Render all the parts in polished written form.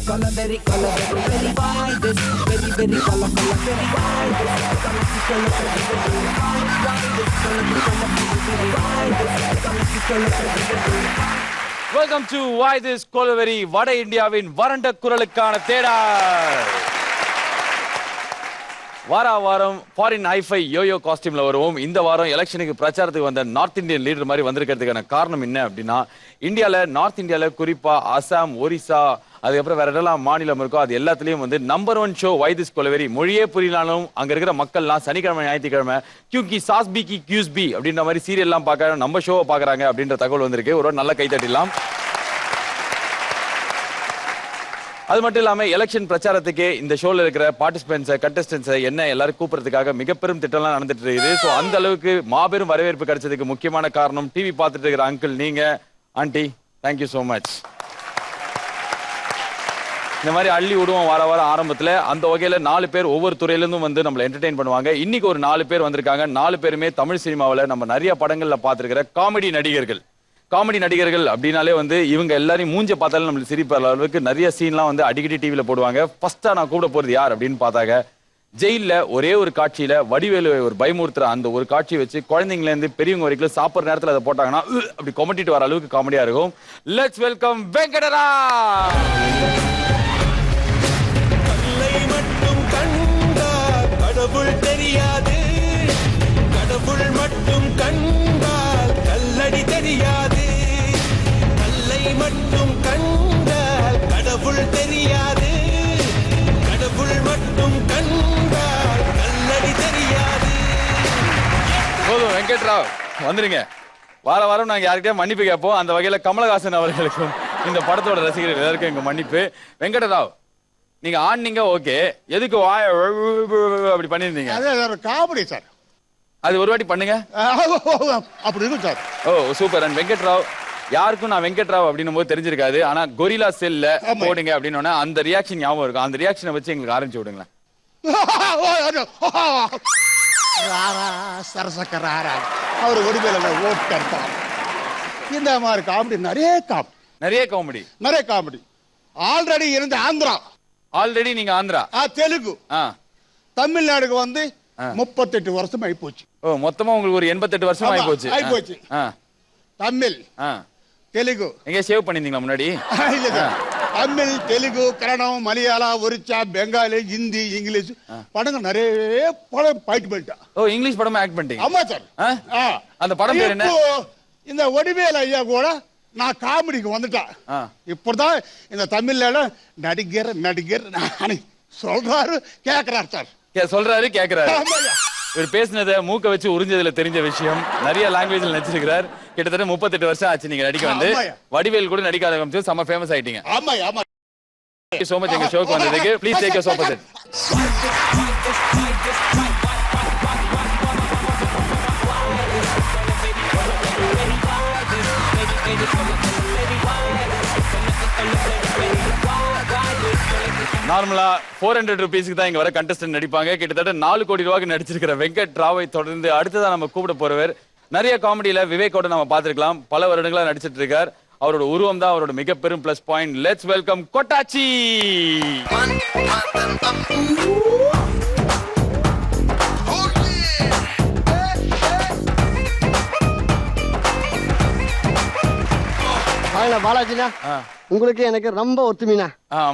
color very why this very color very why Welcome to Why This Kolaveri, வட இந்தியாவின் வறண்ட குரலுக்கான தேடல். வாரம் ஃபாரின் ஹைஃபை யோயோ காஸ்டியூம்ல வருவோம். இந்த வாரம் எலெக்ஷனுக்கு பிரச்சாரத்துக்கு வந்த நார்த் இந்தியன் லீடர் மாதிரி வந்திருக்கிறதுக்கான காரணம் என்ன அப்படின்னா, நார்த் இந்தியால குறிப்பா அசாம், ஒரிசா, அதுக்கப்புறம் வேற எல்லாம் மாநிலம் இருக்கோ அது எல்லாத்துலயும் வந்து நம்பர் 1 ஷோ வை திஸ் கொலவெரி. மொழியே புரியலாலும் அங்க இருக்கிற மக்கள்லாம் சனிக்கிழமை ஞாயிற்றுக்கிழமை கியூக்கி சாஸ் பி கி கியூஸ் பி அப்படின்ற மாதிரி சீரியல் எல்லாம் பார்க்க நம்ம ஷோவை பாக்குறாங்க அப்படின்ற தகவல் வந்திருக்கு. ஒரு நல்ல கைத்தட்டிடலாம். அது மட்டும் இல்லாம எலெக்ஷன் பிரச்சாரத்துக்கு இந்த ஷோல இருக்கிற பார்ட்டிசிபென்ட்ஸ் கண்டஸ்டன்ஸ் என்ன எல்லாரும் கூப்பிடுறதுக்காக மிகப்பெரும் திட்டம்லாம் நடந்துட்டு இருக்குது. ஸோ அந்த அளவுக்கு மாபெரும் வரவேற்பு கிடைச்சதுக்கு முக்கியமான காரணம் டிவி பார்த்துட்டு இருக்கிற அங்கிள் நீங்க, ஆண்டி. Thank you so much. இந்த மாதிரி அள்ளி விடுவோம் வாரம் ஆரம்பத்தில். அந்த வகையில் 4 பேர் ஒவ்வொரு துறையிலிருந்தும் வந்து நம்மளை என்டர்டெயின் பண்ணுவாங்க. இன்னைக்கு ஒரு 4 பேர் வந்திருக்காங்க. 4 பேருமே தமிழ் சினிமாவில் நம்ம நிறைய படங்கள்ல பார்த்துருக்கிற காமெடி நடிகர்கள். காமெடி நடிகர்கள் அப்படின்னாலே வந்து இவங்க எல்லாரையும் மூஞ்ச பார்த்தாலும் நம்மளுக்கு சிரிப்பு அளவுக்கு நிறைய சீன்லாம் வந்து அடிக்கடி டிவியில போடுவாங்க. ஃபர்ஸ்டா நான் கூப்பிட போறது யார் அப்படின்னு பார்த்தாங்க, ஜெயில ஒரே ஒரு காட்சியில வடிவேலு ஒரு பயமுறுத்துற அந்த ஒரு காட்சியை வச்சு குழந்தைங்கள இருந்து பெரியவங்க வரைக்கும் சாப்பிட்ற நேரத்தில் அதை போட்டாங்கன்னா அப்படி கொமட்டிட்டு வர அளவுக்கு காமெடியா இருக்கும். Let's welcome Venkatrao. மட்டும் கண்டால் கடவுள் தெரியாது, கடவுள் மட்டும் கண்டால் கல்லடி தெரியாது. கல்லை மட்டும் கண்டால் கடவுள் தெரியாது, கடவுள் மட்டும் கண்டால் கல்லடி தெரியாது. போதும் வெங்கட்ராவ் வந்துருங்க. வாரம் நாங்க யார்கிட்டயும் மன்னிப்பு கேட்போம். அந்த வகையில கமலஹாசன் அவர்களுக்கும் இந்த படத்தோட ரசிகர்கள் எல்லாருக்கும் எங்க மன்னிப்பு. வெங்கடராவ், நீங்க ஆடுனீங்க ஓகே, எதுக்கு வாய அப்படி பண்ணிருந்தீங்க? அது காமெடி சார். அது ஒரு வாட்டி பண்ணுங்க. அப்படி இருக்கும் sir. Oh super. And Venkatrao, யாருக்கும் நான் வெங்கட்ராவ் அப்படின்னும் போது தெரிஞ்சிருக்காது. ஆனா கொரில்லா செல்ல போடுங்க அப்படின்னு அந்த ரியாக்ஷன் ஞாபகம் இருக்கும். அந்த ரியாக்ஷனை வச்சு எங்களுக்கு ஆரம்பிச்சு விடுங்களேன். சரசக்கராரா அவர் ஒருவேளை ஓட்டு. இந்த மாதிரி காமெடி நிறைய காமெடி ஆல்ரெடி இருந்த ஆந்திரா. ஆல்ரெடி நீங்க ஆந்திரா, தெலுங்கு, தமிழ்நாடுக்கு வந்து 38 வருஷம் ஆயிப்போச்சு. ஓ மொத்தமா உங்களுக்கு ஒரு 88 வருஷம் ஆயிப்போச்சு. தமிழ், தெலுங்கு எங்க சேவ் பண்ணிருந்தீங்களா முன்னாடி? தமிழ், தெலுங்கு, கன்னடம், மலையாளம், ஒரிச்சா, பெங்காலி, ஹிந்தி, இங்கிலீஷ் படங்கள் நிறைய படம் பாயிட்டு போயிட்டா. ஓ இங்கிலீஷ் படமா ஆக்ட் பண்ணிட்டீங்க? ஆமா சார். அந்த படம் பேர் என்ன? இந்த வடிவேல் ஐயா கூட நான் காமெடிக்கு வந்துட்டேன். இப்பதான் இந்த தமிழ்ல நடிகர் சொல்றாரு கேக்குறாரு சார். சொல்றாரு கேக்குறாரு. இவர் பேசினதை மூக்க வச்சு உறிஞ்சதுல தெரிஞ்ச விஷயம். நிறைய லாங்குவேஜ்ல நடிச்சிருக்கிறார். கிட்டத்தட்ட 38 வருஷம் ஆச்சு நீங்க நடிக்க வந்து. வடிவேல் கூட நடிக்க ஆரம்பிச்சு செம்ம ஃபேமஸ் ஆயிட்டீங்க. ஆமா. Thank you so much எங்க ஷோக்கு வந்ததுக்கு. Please take your sofa set. நார்மலா 400 ரூபீஸ்க்கு தான் இங்க வர கண்டஸ்டன்ட் நடிப்பாங்க. கிட்டத்தட்ட 4 கோடி ரூபாய்க்கு நடிச்சிருக்கிற வெங்கட்ராவை தொடர்ந்து அடுத்ததா நம்ம கூப்பிட போறவர் நிறைய காமெடியில விவேக்கோட நம்ம பார்த்திருக்கலாம். பல வருடங்களா நடிச்சிட்டு இருக்கார். அவரோட உருவம் தான் அவரோட மிக பெரும் பிளஸ் பாயிண்ட். Let's welcome கொட்டாச்சி. பாலாஜினா உங்களுக்கு எனக்கு ரொம்ப ஒத்துமைனா.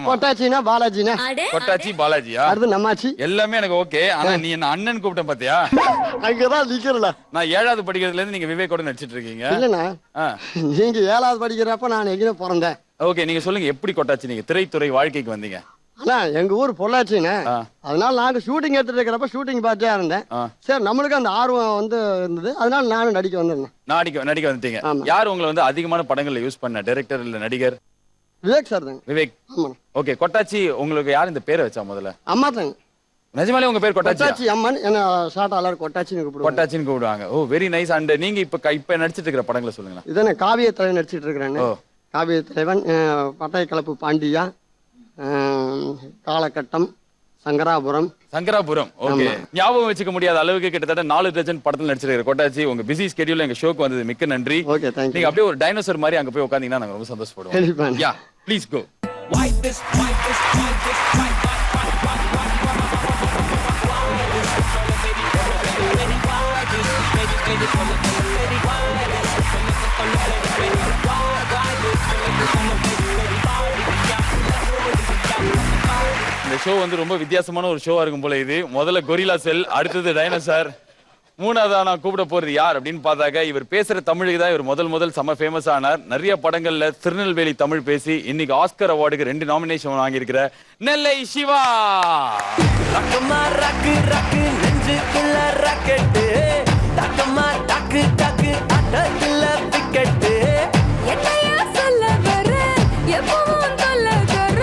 கொட்டாச்சினா பாலாஜினா. கொட்டாச்சி பாலாஜியா? அது நம்மாச்சி. எல்லாமே எனக்கு ஓகே. ஆனா நீ என்ன அண்ணன் கூப்பிட்ட பாத்தியா? அங்கதான் நிக்கிறல. நான் 7வது படிக்கிறதுல இருந்து நீங்க விவேக்கோட நடிச்சிட்டு இருக்கீங்க. இல்லனா நீங்க 7வது படிக்கிறப்ப நான் எங்கேயோ பிறந்தேன். ஓகே, நீங்க சொல்லுங்க எப்படி கொட்டாச்சி நீங்க திரைத்துறை வாழ்க்கைக்கு வந்தீங்க? ஆனா எங்க ஊர் பொள்ளாச்சின்னு, அதனால நாங்க ஷூட்டிங் எடுத்துட்டு இருக்கிறப்ப ஷூட்டிங் பார்த்துட்டே இருந்தேன். சரி நம்மளுக்கு அந்த ஆர்வம் வந்து இருந்தது. அதனால நானும் நடிக்க வந்திருந்தேன். நடிக்க வந்துட்டீங்க. யார் உங்களை வந்து அதிகமான படங்கள்ல யூஸ் பண்ண டைரக்டர் இல்ல நடிகர்? விவேக் சார் தாங்க. விவேக். ஓகே, கொட்டாச்சி உங்களுக்கு யார் இந்த பேரை வச்சா முதல்ல? அம்மா தாங்க. நிஜமாலே உங்க பேர் கொட்டாச்சி? அம்மன். என்ன ஷார்ட் எல்லாரும் கொட்டாச்சின்னு கூப்பிடுவாங்க. ஓ வெரி நைஸ். அண்ட் நீங்க இப்ப நடிச்சிட்டு இருக்கிற படங்களை சொல்லுங்க. இதானே காவிய தலைவன் நடிச்சிட்டு இருக்கிறேன். காவிய தலைவன், பட்டய கலப்பு பாண்டியா, காலகட்டம், சங்கராபுரம். ஓகே, ஞாபகம் வச்சுக்க முடியாத அளவுக்கு கிட்டத்தட்ட 4 டஜன் படத்துல நடிச்சிருக்கிற கொட்டாச்சி உங்க பிஸி ஸ்கெட்யூல்ல எங்க ஷோக்கு வந்தது மிக்க நன்றி. Okay, thank you. நீங்க அப்படியே ஒரு டைனோசர் மாதிரி அங்க போய் உட்கார்ந்தீங்கன்னா நாங்க ரொம்ப சந்தோஷப்படுவோம். Yeah please go. Why this, why this, why this, why, why, why, why, why, why, why this, baby, why this, baby, baby, why this, baby, why this, இந்த ஷோ வந்து ரொம்ப வித்தியாசமான ஒரு ஷோவா இருக்கும் போல. இது முதல்ல கொரில்லா செல், அடுத்தது டைனோசார், மூணாவதா நான் கூப்பிட போறது யார் அப்படின்னு பார்த்தாக்க இவர் பேசுற தமிழுக்கு தான் இவர் முதல் செம ஃபேமஸ் ஆனார். நிறைய படங்கள்ல திருநெல்வேலி தமிழ் பேசி இன்னைக்கு ஆஸ்கர் அவார்டுக்கு 2 நாமினேஷன் வாங்கியிருக்கிற நெல்லை சிவா. ரக்கமா ரக்கு ரக்கு நெஞ்சுக்குள்ள ராக்கெட்டு, டக்கமா டக்கு டக்கு அடக்குள்ள விக்கெட்டு. என்னையா சொல்ல வர எப்பவும் சொல்ல வர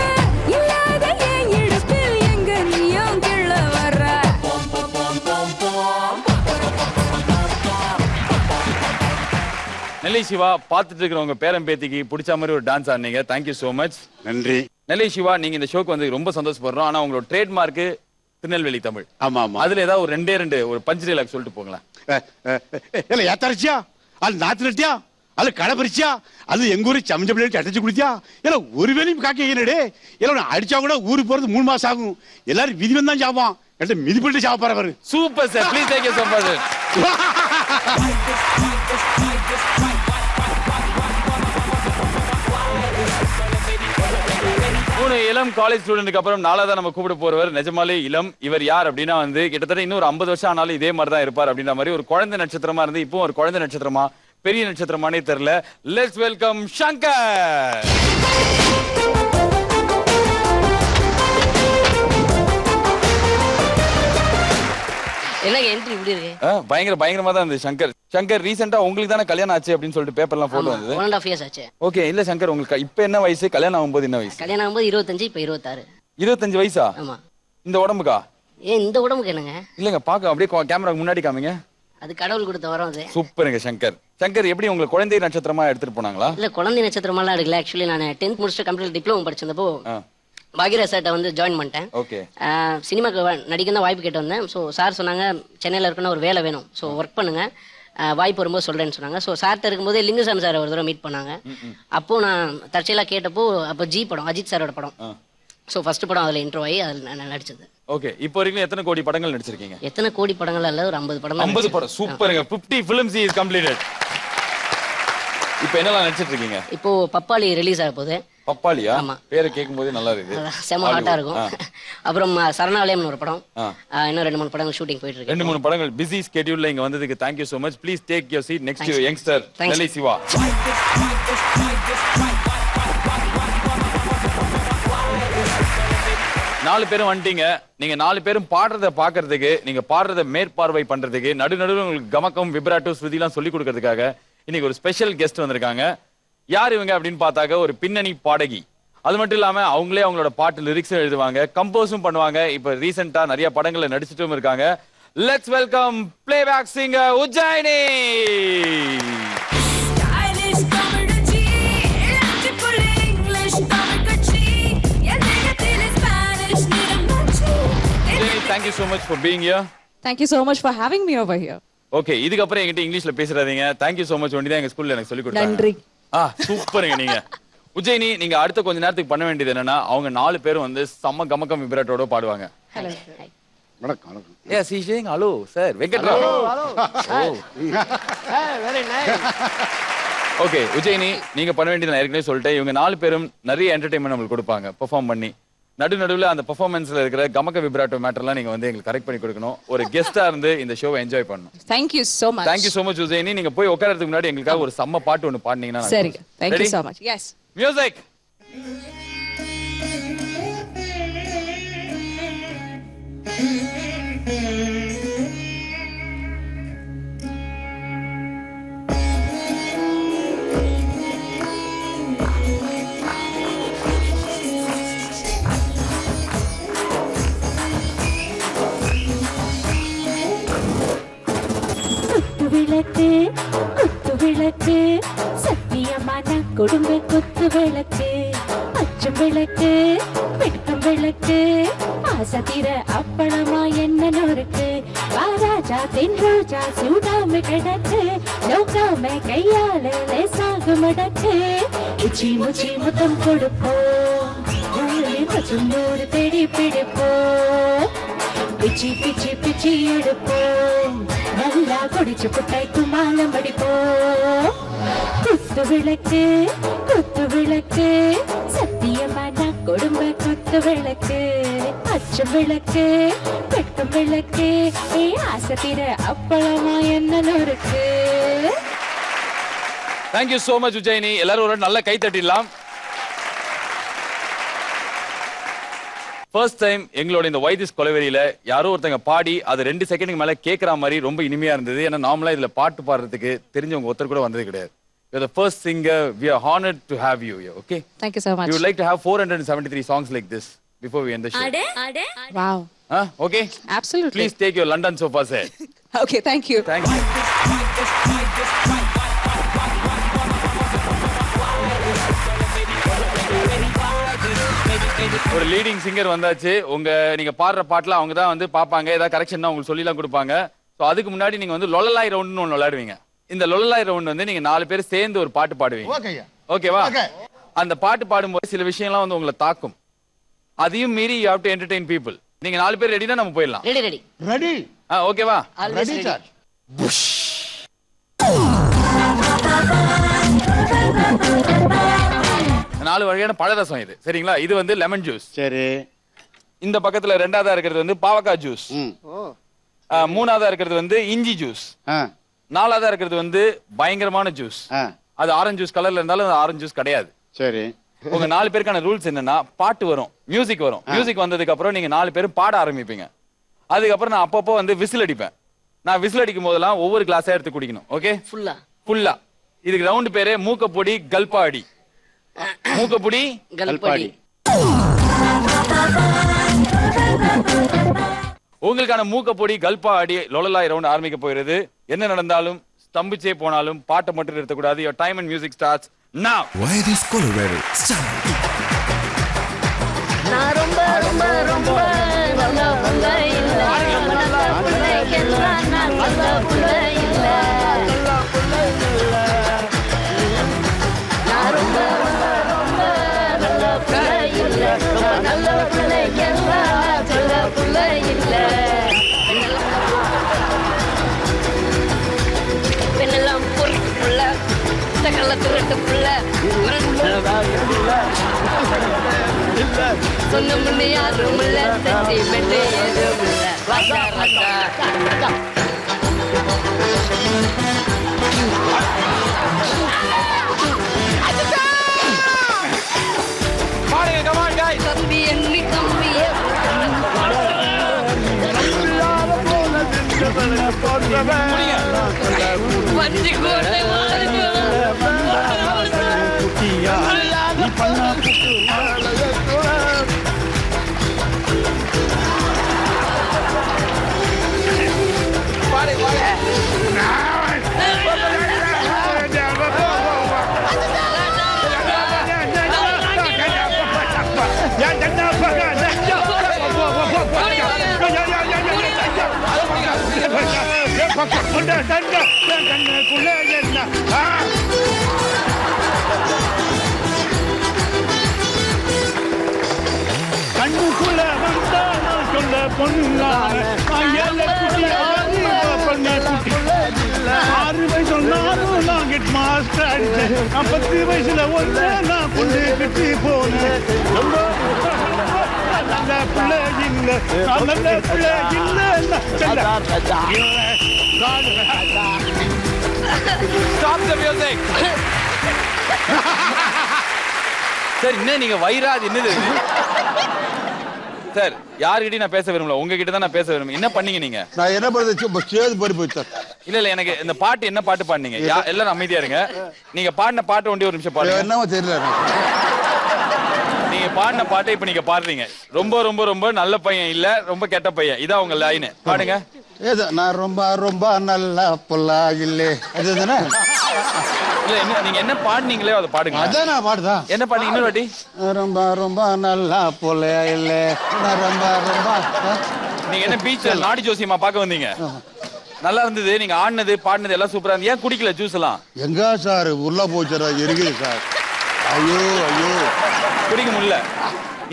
இல்லாத என் இடுப்பில் எங்க நீயும் கிள்ள வர. நெல்லை சிவா, பார்த்துட்டு இருக்கிறவங்க பேரம் பேத்திக்கு பிடிச்ச மாதிரி ஒரு டான்ஸ் ஆனீங்க. Thank you so much. நன்றி. நெல்லை சிவா, நீங்க இந்த ஷோக்கு வந்து ரொம்ப சந்தோஷப்படுறோம். ஆனா உங்களோட ட்ரேட்மார்க் திருநெல்வேலி தமிழ். ஆமா ஆமா. அதுல ஏதாவது ஒரு 2 ஒரு பஞ்ச் டைலாக் சொல்லிட்டு போங்களேன். இல்ல ஏத்தரிச்சியா, அது நாத்துலட்டியா, அது கடப்பரிச்சியா, அது எங்க ஊரு சமஞ்ச பிள்ளைட்டு அடைச்சு குடிச்சியா, இல்ல ஒரு வேலையும் காக்க இல்லடே, இல்ல அடிச்சா கூட ஊருக்கு போறது 3 மாசம் ஆகும். எல்லாரும் விதி வந்தான் சாப்பான், என்கிட்ட மிதி பண்ணிட்டு சாப்பாரு பாரு. Super sir, please thank you so much. இளம் காலேஜ் ஸ்டூடெண்ட்க்கு அப்புறம் 4ஆவதா நம்ம கூப்பிட போறவர் நிஜமாலே இளம். இவர் யார் அப்படின்னா வந்து கிட்டத்தட்ட இன்னும் ஒரு 50 வருஷம் ஆனாலும் இதே மாதிரி தான் இருப்பார் அப்படின்ற மாதிரி ஒரு குழந்தை நட்சத்திரமா இருந்து இப்போ ஒரு குழந்தை நட்சத்திரமா பெரிய நட்சத்திரமானே தெரியல. Let's welcome Shankar. என்ன என்ட்ரி இப்படி இருக்கு? பயங்கரமா தான் இருந்தது சங்கர். சங்கர், ரீசெண்டா உங்களுக்கு தானே கல்யாணம் ஆச்சு அப்படின்னு சொல்லிட்டு பேப்பர்லாம் போட்டு வந்தது. 1.5 years ஆச்சு. ஓகே, இல்ல சங்கர், உங்களுக்கு இப்ப என்ன வயசு? கல்யாணம் ஆகும்போது என்ன வயசு? கல்யாணம் ஆகும்போது 25, இப்ப 26. 25 வயசா? ஆமா. இந்த உடம்புக்கா? ஏன் இந்த உடம்புக்கு என்னங்க? இல்லங்க, பாக்க அப்படியே கேமராக்கு முன்னாடி காமிங்க. அது கடவுள் கொடுத்த வரம் அது. சூப்பருங்க சங்கர். சங்கர், எப்படி உங்களுக்கு குழந்தை நட்சத்திரமா எடுத்துட்டு போனாங்களா? இல்ல, குழந்தை நட்சத்திரமாலாம் எடுக்கல. ஆக்சுவலி நான் 10th முடிச்சுட்டு கம்ப்ளீட் டிப்ளமோ படிச்சிருந்தப்போ பாகிராஜ் சார்ட்ட வந்து ஜாயின் பண்ணிட்டேன். ஓகே. சினிமாக்கு நடிக்க தான் வாய்ப்பு கேட்டு வந்தேன். ஸோ சார் சொன்னாங்க சென்னையில் இருக்கணும், ஒரு வேலை வேணும், ஸோ ஒர்க் பண்ணுங்க, வாய்ப்பு வரும்போது சொல்றேன்னு சொன்னாங்க. ஸோ சார்ட்ட இருக்கும்போதே லிங்குசாமி சார் ஒரு தடவை மீட் பண்ணாங்க. அப்போ நான் தற்செயலாக கேட்டப்போ அப்போ ஜி படம், அஜித் சாரோட படம். ஸோ ஃபர்ஸ்ட் படம் அதில் இன்ட்ரோ ஆகி அதில் நான் நடிச்சது. ஓகே, இப்போ வரைக்கும் எத்தனை கோடி படங்கள் நடிச்சிருக்கீங்க? எத்தனை கோடி படங்கள் அல்ல, ஒரு 50 படம். 50 படம். சூப்பருங்க. 50 films is completed. இப்போ என்னலாம் நடிச்சிட்டு இருக்கீங்க? இப்போ பப்பாளி ரிலீஸ் ஆக போகுது. பப்பாளியா? ஆமா. பேரை கேட்கும்போது நல்லா இருக்கு, செம ஹாட்டா இருக்கும். அப்புறம் சரணாலயம்னு ஒரு படம், இன்னும் 2-3 படங்கள் ஷூட்டிங் போயிட்டு இருக்கு. 2-3 படங்கள். பிஸி ஸ்கெட்யூல்ல இங்க வந்ததுக்கு thank you so much. Please take your seat next to youngster நெல்லை சிவா. நாலு பேரும் வந்துட்டீங்க. நீங்க 4 பேரும் பாடுறத பாக்குறதுக்கு, நீங்க பாடுறத மேற்பார்வை பண்றதுக்கு, நடுநடுவில் உங்களுக்கு கமக்கம், விப்ராட்டோ, ஸ்ருதிலாம் சொல்லி கொடுக்கறதுக்காக இன்னைக்கு ஒரு ஸ்பெஷல் கெஸ்ட் வந்திருக்காங்க. யார் இவங்க அப்படின்னு பார்த்தாக்க ஒரு பின்னணி பாடகி. அது மட்டும் இல்லாம அவங்களே அவங்களோட பாட்டு லிரிக்ஸ் எழுதுவாங்க, கம்போஸும் பண்ணுவாங்க. இப்ப ரீசெண்டா நிறைய படங்கள்ல நடிச்சிட்டும் இருக்காங்க. Let's welcome playback singer Ujjayini. Thank you so much for being here. Thank you so much for having me over here. Okay, இதுக்கு அப்புறம் என்கிட்ட இங்கிலீஷ்ல பேசுறாதீங்க. Thank you so much. ஒண்டி தான் எங்க ஸ்கூல்ல எனக்கு சொல்லி கொடுத்தாங்க. நன்றி. சூப்பருங்க நீங்க. உஜ்ஜாயினி, நீங்க அடுத்த கொஞ்ச நேரத்துக்கு பண்ண வேண்டியது என்னன்னா, அவங்க 4 பேரும் வந்து செம்ம கமக்கம் விப்ராட்டோட பாடுவாங்க. ஹலோ. வணக்கம் வணக்கம். Yes, he's saying hello, sir. Venkatrao. Very nice. Okay, Ujjayini, நீங்க பண்ண வேண்டியது நான் ஏற்கனவே சொல்லிட்டேன். இவங்க 4 பேரும் நிறைய என்டர்டைன்மெண்ட் நம்மளுக்கு கொடுப்பாங்க, பெர்ஃபார்ம் பண்ணி. நடுநடுவில் அந்த பெர்ஃபார்மன்ஸ்ல இருக்கிற கமக்க விப்ராட்டோ மேட்டர்லாம் நீங்க வந்து எங்களுக்கு கரெக்ட் பண்ணி கொடுக்கணும். ஒரு கெஸ்டா இருந்து இந்த ஷோவை என்ஜாய் பண்ணணும். Thank you so much. Thank you so much உஜ்ஜாயினி. நீங்க போய் உட்காரதுக்கு முன்னாடி எங்களுக்காக ஒரு செம்ம பாட்டு ஒன்னு பாடுனீங்கன்னா. சரி. Thank you so much. Yes. Music. விளக்கு குத்து விளக்கு சத்தியமான குடும்ப குத்து விளக்கு அச்சு விளக்கு வெட்கம் விளக்கு ஆசத்திர அப்பளமா என்ன நொறுக்கு ராஜா தென் ரோஜா சூடாம கிடக்கு நோக்காம கையால லேசாக மடக்கு உச்சி முச்சி முத்தம் கொடுப்போம் சுந்தூர் பிடி பிடிப்போம் பிச்சி பிச்சி பிச்சி எடுப்போம் நல்லா குடிச்சு புட்டைக்கு மாலம் அடிப்போம் குத்து விளக்கு சத்தியமான குடும்ப குத்து விளக்கு அச்சம் விளக்கு பெட்டும் விளக்கு ஆசை தீர அப்பளமா என்ன இருக்கு. Thank you so much Ujjayini. எல்லாரும் ஒரு நல்ல கை தட்டிடலாம். ஃபர்ஸ்ட் டைம் எங்களோட இந்த வைதிஸ் கொலவெறியில யாரோ ஒருத்தங்க பாடி அது 2 செகண்டுக்கு மேல கேட்கற மாதிரி ரொம்ப இனிமையா இருந்தது. ஏன்னா நார்மலா இதுல பாட்டு பாடுறதுக்கு தெரிஞ்சவங்க ஒருத்தர் கூட வந்தது கிடையாது. You're the first singer. We are honored to have you here. Okay. Thank you so much. We would like to have 473 songs like this before we end the show. Wow. Okay. Absolutely. Please take your London sofa set. Okay, thank you. Thank you. ஒரு leading singer வந்தாச்சு. நீங்க பாடுற பாட்டுல அவங்க தான் வந்து பாப்பாங்க. ஏதாவது கரெக்ஷன் உங்களுக்கு சொல்லிலாம் கொடுப்பாங்க. சோ அதுக்கு முன்னாடி நீங்க வந்து லொலலாய் ரவுண்ட்னு ஒன்னு விளையாடுவீங்க. இந்த லொலலாய் ரவுண்ட் வந்து நீங்க 4 பேர் சேர்ந்து ஒரு பாட்டு பாடுவீங்க. ஓகேவா? அந்த பாட்டு பாடும்போது சில விஷயம்லாம் வந்து உங்களை தாக்கும். அதையும் மீறி you have to entertain people. நீங்க 4 பேர் ரெடினா நம்ம போயிடலாம். ரெடி. ஓகேவா? Ready sir. 4 வகையான பழரசம் இது. சரிங்களா? இது வந்து லெமன் ஜூஸ். சரி. இந்த பக்கத்துல 2ஆவதா இருக்கிறது வந்து பாவக்காய் ஜூஸ். 3ஆவதா இருக்கிறது வந்து இஞ்சி ஜூஸ். 4ஆவதா இருக்கிறது வந்து பயங்கரமான ஜூஸ். அது ஆரஞ்சு ஜூஸ் கலர்ல இருந்தாலும் ஆரஞ்சு ஜூஸ் கிடையாது. சரி. உங்க 4 பேருக்கான ரூல்ஸ் என்னன்னா, பாட்டு வரும், மியூசிக் வரும். மியூசிக் வந்ததுக்கு அப்புறம் நீங்க 4 பேரும் பாட ஆரம்பிப்பீங்க. அதுக்கப்புறம் நான் அப்பப்போ வந்து விசில் அடிப்பேன். நான் விசில் அடிக்கும் போதெல்லாம் ஒவ்வொரு கிளாஸா எடுத்து குடிக்கணும். ஓகே? ஃபுல்லா. இதுக்கு ரவுண்ட் பேரு மூக்கப்பொடி கல்பாடி. மூக்கப்பொடி கல்பாடி. உங்களுக்கான மூக்கப்பொடி கல்பாடி லொலலாய் ரவுண்ட் ஆரம்பிக்க போகிறது. என்ன நடந்தாலும் ஸ்தம்பிச்சே போனாலும் பாட்டை மட்டும் நிறுத்தக்கூடாது. Your time and music starts now. Why this Kolaveri start. நான் ரொம்ப ரொம்ப ரொம்ப நல்ல புள்ள இல்ல. நான் நல்ல புள்ள இல்ல. நான் ரொம்ப ரொம்ப ரொம்ப நல்ல புள்ள இல்ல. நல்ல பிள்ளைக்கெல்லாம் சொல்ல புள்ள இல்ல. பெண்ணெல்லாம் பொறுப்பு புள்ள, கள்ள திருட்டு புள்ள, சொன்ன முன்னே யாரும் இல்ல, சென்டிமெண்ட் ஏதும் இல்ல. ராஜா ராஜா பாடுங்க, come on guys. தம்பி எண்ணி தம்பிய வஞ்சி கோட்டை கண்ணுக்குள்ள வந்தா நான் சொல்ல பொண்ணுலான 6 வயசு சொன்னாலும் நான் கெட் மாஸ்டர் அடிச்சேன். 10 வயசுல ஒன்று நான் கொண்டு கட்டி போனேன். நல்ல பிள்ளை இல்ல, நல்ல பிள்ளை இல்ல. Stop the music. சார், என்ன நீங்க வைராது என்னது சார்? யார்கிட்டயும் நான் பேச விரும்பல, உங்ககிட்ட தான் நான் பேச விரும்புறேன். என்ன பண்ணீங்க நீங்க? நான் என்ன பண்ணுறது ஸ்டேஜ் போய் போயிட்டேன். இல்ல எனக்கு இந்த பாட்டு என்ன பாட்டு பாடுனீங்க? எல்லாரும் அமைதியா இருங்க. நீங்க பாடின பாட்டு ஒண்டி ஒரு நிமிஷம் பாடுங்க. என்னவோ தெரியல. நீங்க பாடின பாட்டை இப்ப நீங்க பாடுறீங்க. ரொம்ப ரொம்ப ரொம்ப நல்ல பையன் இல்ல, ரொம்ப கெட்ட பையன். இதான் உங்க லைன். பாடுங்க. நான் ரொம்ப ரொம்ப நல்ல பொல்லா இல்லே. அதுதானே? இல்ல என்ன நீங்க என்ன பாடுனீங்களே அதை பாடுங்க. அதான் நான் பாடுதான். என்ன பாடுங்க இன்னொரு வாட்டி? ரொம்ப ரொம்ப நல்லா பொல்ல இல்லே. ரொம்ப ரொம்ப நீங்க என்ன பீச் நாடி ஜோசியமா பார்க்க வந்தீங்க? நல்லா இருந்தது. நீங்க ஆடினது பாடினது எல்லாம் சூப்பரா இருந்தது. ஏன் குடிக்கல ஜூஸ் எல்லாம்? எங்க சார் உள்ள போச்சுடா இருக்குது சார். ஐயோ ஐயோ குடிக்க முடியல.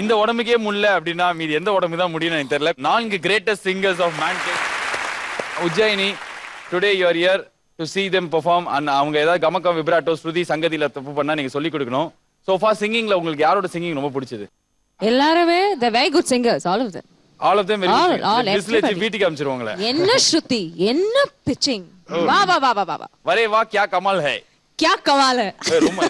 இந்த உடம்புக்கே முடியல அப்படின்னா மீதி எந்த உடம்பு தான் முடியும்னு எனக்கு தெரியல. 4 greatest singers of mankind. Ujjayini, today you are here to see them perform. and அவங்க ஏதாவது கமகம் விப்ராட்டோ ஸ்ருதி சங்கதியில தப்பு பண்ணா நீங்க சொல்லி கொடுக்கணும். so far singingல உங்களுக்கு யாரோட சிங்கிங் ரொம்ப பிடிச்சது? எல்லாருமே they very good singers, all of them. all of them very all, good. all everybody வீட்டுக்கு அனுப்பிச்சிருவாங்களே. என்ன ஸ்ருதி, என்ன பிச்சிங், வா வா வா வா வா வரே வா क्या कमाल है, क्या कमाल है. ரொம்ப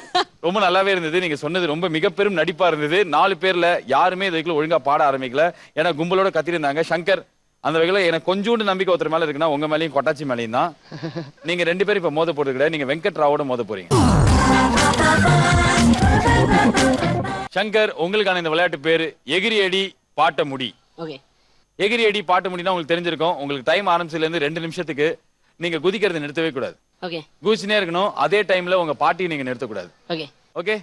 ரொம்ப நல்லாவே இருந்தது. நீங்க சொன்னது ரொம்ப மிகப்பெரும் நடிப்பா இருந்தது. 4 பேர்ல யாருமே இதுக்குள்ள ஒழுங்கா பாட ஆரம்பிக்கல. ஏன்னா கும்பலோட கத்திருந்தாங்க. சங்கர் அந்த வகையில எனக்கு கொஞ்சோண்டு நம்பிக்கை ஒருத்தர் மேல இருக்குன்னா உங்க மேலயும் கொட்டாச்சி மேலயும் தான். நீங்க 2 பேரும் இப்ப மோத போறது கிடையாது. நீங்க வெங்கட் ராவோட மோத போறீங்க. சங்கர், உங்களுக்கான இந்த விளையாட்டு பேரு எகிரி அடி பாட்ட முடி. ஓகே. எகிரி அடி பாட்ட முடினா உங்களுக்கு தெரிஞ்சிருக்கும். உங்களுக்கு டைம் ஆரம்பிச்சதுல இருந்து 2 நிமிஷத்துக்கு நீங்க குதிக்கிறதை நிறுத்தவே கூடாது. ஓகே. குதிச்சுனே இருக்கணும். அதே டைம்ல உங்க பாட்டியை நீங்க நிறுத்த கூடாது. ஓகே. ஓகே.